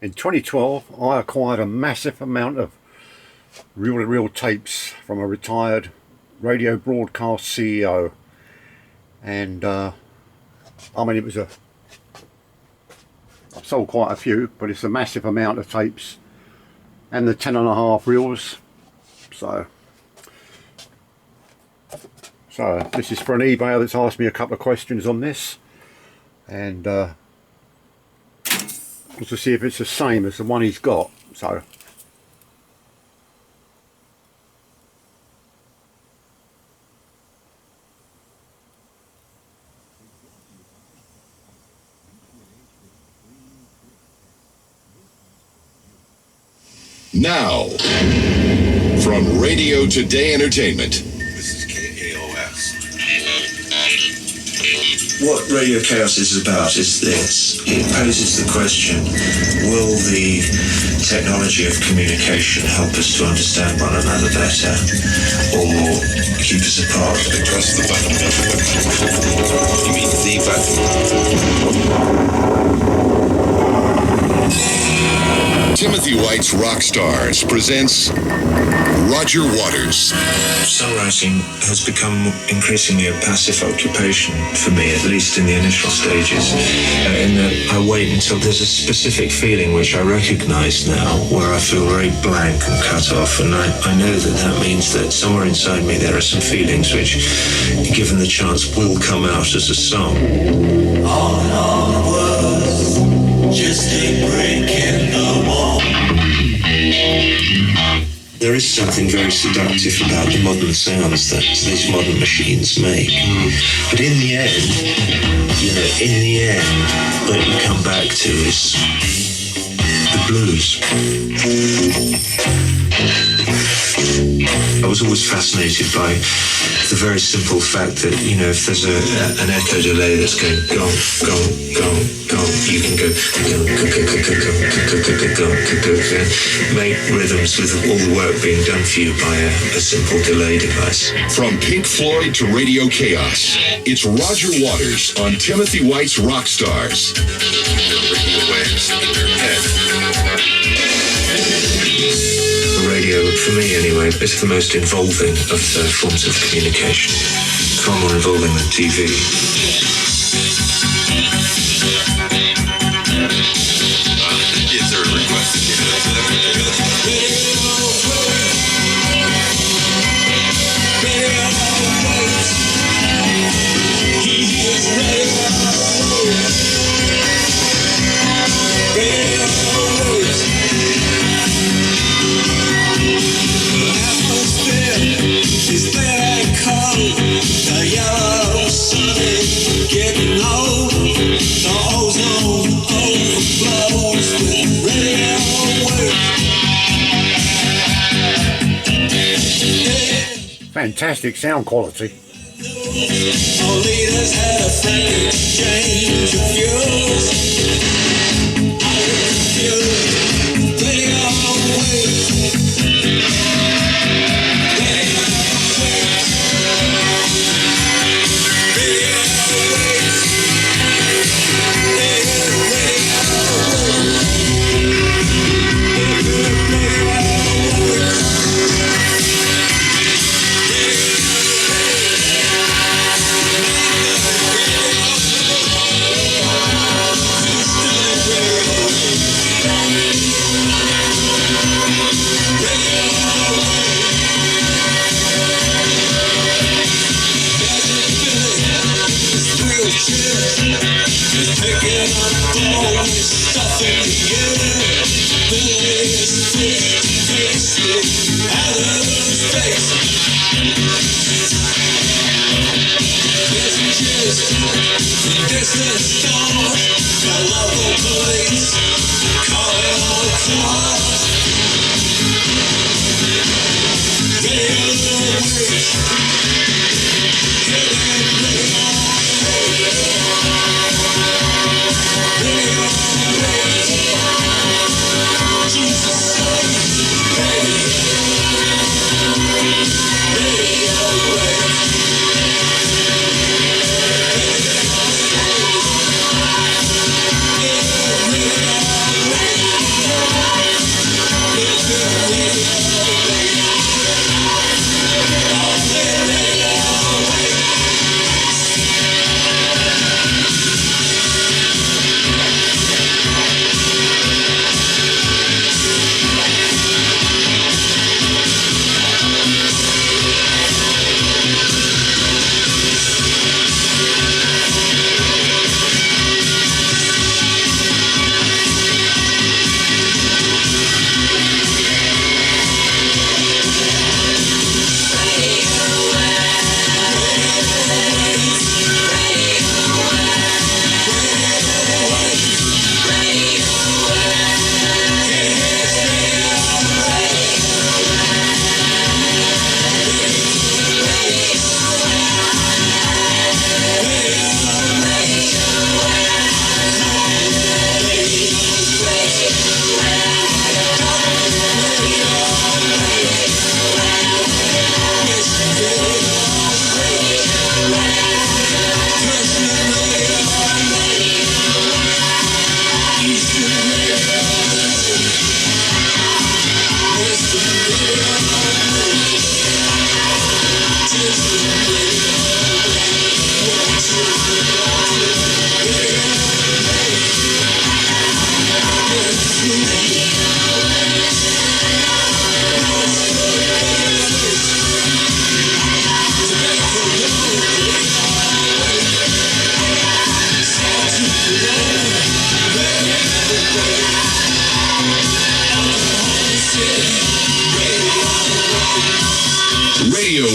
In 2012, I acquired a massive amount of reel-to-reel tapes from a retired radio broadcast CEO, and I mean, I've sold quite a few, but it's a massive amount of tapes, and the 10.5 reels. So this is for an eBayer that's asked me a couple of questions on this, and to see if it's the same as the one he's got. So now, from Radio Today Entertainment. This is KAOS. What Radio Chaos is about is this. It poses the question, will the technology of communication help us to understand one another better, or keep us apart? Press the button. You mean the button? Timothy White's Rockstars presents Roger Waters. Songwriting has become increasingly a passive occupation for me, at least in the initial stages, in that I wait until there's a specific feeling which I recognize now, where I feel very blank and cut off, and I know that means that somewhere inside me there are some feelings which, given the chance, will come out as a song. All in all it was just a break in the wall. There is something very seductive about the modern sounds that these modern machines make. But in the end, what you come back to is the blues. I was always fascinated by the very simple fact that, if there's an echo delay that's going gong, gong, gong, gong, you can go make rhythms with all the work being done for you by a simple delay device. From Pink Floyd to Radio Chaos, it's Roger Waters on Timothy White's Rockstars. Radio waves in your head. Radio, for me anyway, is the most involving of the forms of communication. Far more involving than TV. Is there a request to give it to them? Is that I call the yellow sun is getting low. The ozone overflows with radio waves. fantastic sound quality. All leaders had a frank exchange of views. I was confused. Radio waves.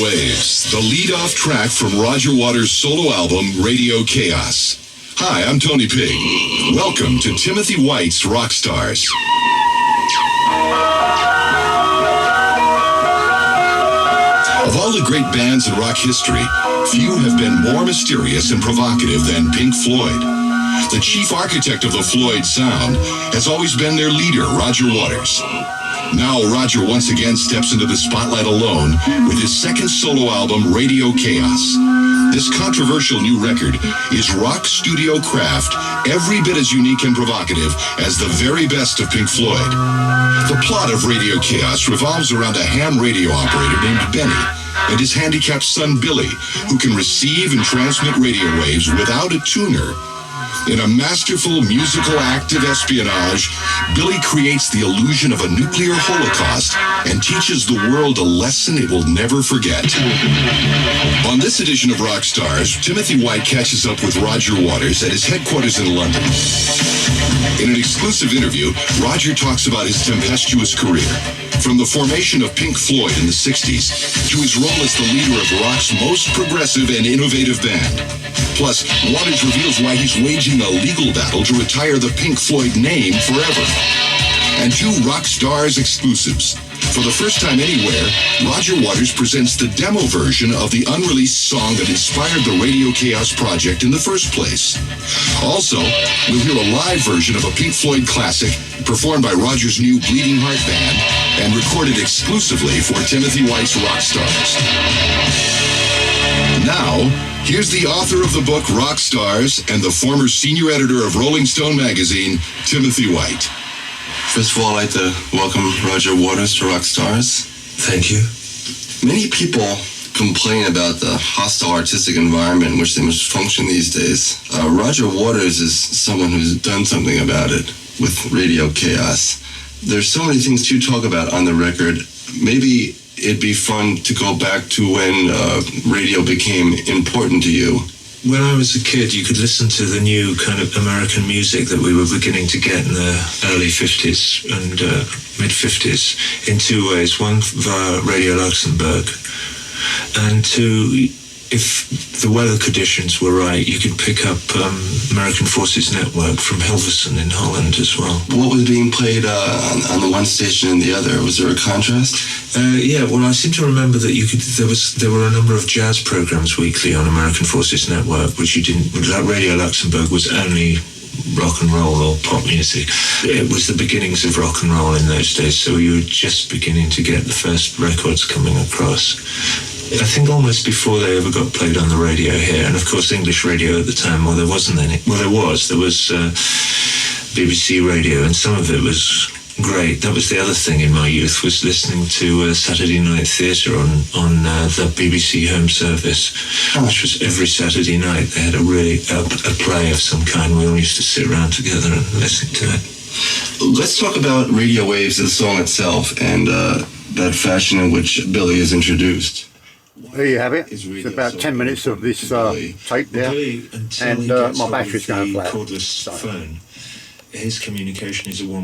Waves, the lead-off track from Roger Waters' solo album, Radio Chaos. Hi, I'm Tony Pig. Welcome to Timothy White's Rockstars. Of all the great bands in rock history, few have been more mysterious and provocative than Pink Floyd. The chief architect of the Floyd sound has always been their leader, Roger Waters. Now Roger once again steps into the spotlight alone with his second solo album, Radio Chaos. This controversial new record is rock studio craft, every bit as unique and provocative as the very best of Pink Floyd. The plot of Radio Chaos revolves around a ham radio operator named Benny and his handicapped son Billy, who can receive and transmit radio waves without a tuner. In a masterful musical act of espionage, Billy creates the illusion of a nuclear holocaust and teaches the world a lesson it will never forget. On this edition of Rockstars, Timothy White catches up with Roger Waters at his headquarters in London. In an exclusive interview, Roger talks about his tempestuous career, from the formation of Pink Floyd in the 60s to his role as the leader of rock's most progressive and innovative band. Plus, Waters reveals why he's waging a legal battle to retire the Pink Floyd name forever. And 2 Rockstars exclusives. For the first time anywhere, Roger Waters presents the demo version of the unreleased song that inspired the Radio Chaos project in the first place. Also, we'll hear a live version of a Pink Floyd classic performed by Roger's new Bleeding Heart Band and recorded exclusively for Timothy White's Rockstars. Now, here's the author of the book Rockstars and the former senior editor of Rolling Stone magazine, Timothy White. First of all, I'd like to welcome Roger Waters to Rockstars. Thank you. Many people complain about the hostile artistic environment in which they must function these days. Roger Waters is someone who's done something about it with Radio Chaos. There's so many things to talk about on the record. Maybe it'd be fun to go back to when radio became important to you. When I was a kid, you could listen to the new kind of American music that we were beginning to get in the early 50s and mid-50s in 2 ways. One, via Radio Luxembourg, and 2, if the weather conditions were right, you could pick up American Forces Network from Hilversum in Holland as well. What was being played on the one station and the other? Was there a contrast? Yeah, well, I seem to remember that there were a number of jazz programs weekly on American Forces Network, which you didn't. Radio Luxembourg was only rock and roll or pop music. It was the beginnings of rock and roll in those days, so you were just beginning to get the first records coming across. I think almost before they ever got played on the radio here, and of course English radio at the time, well, there wasn't any. Well, there was BBC radio, and some of it was great. That was the other thing in my youth, was listening to Saturday Night Theatre on the BBC Home Service, which was every Saturday night. They had a play of some kind. We all used to sit around together and listen to it. Let's talk about Radio Waves, the song itself, and that fashion in which Billy is introduced. There you have it. It's about 10 minutes of this tape there, and my battery's going flat. Cordless phone. His communication is a one.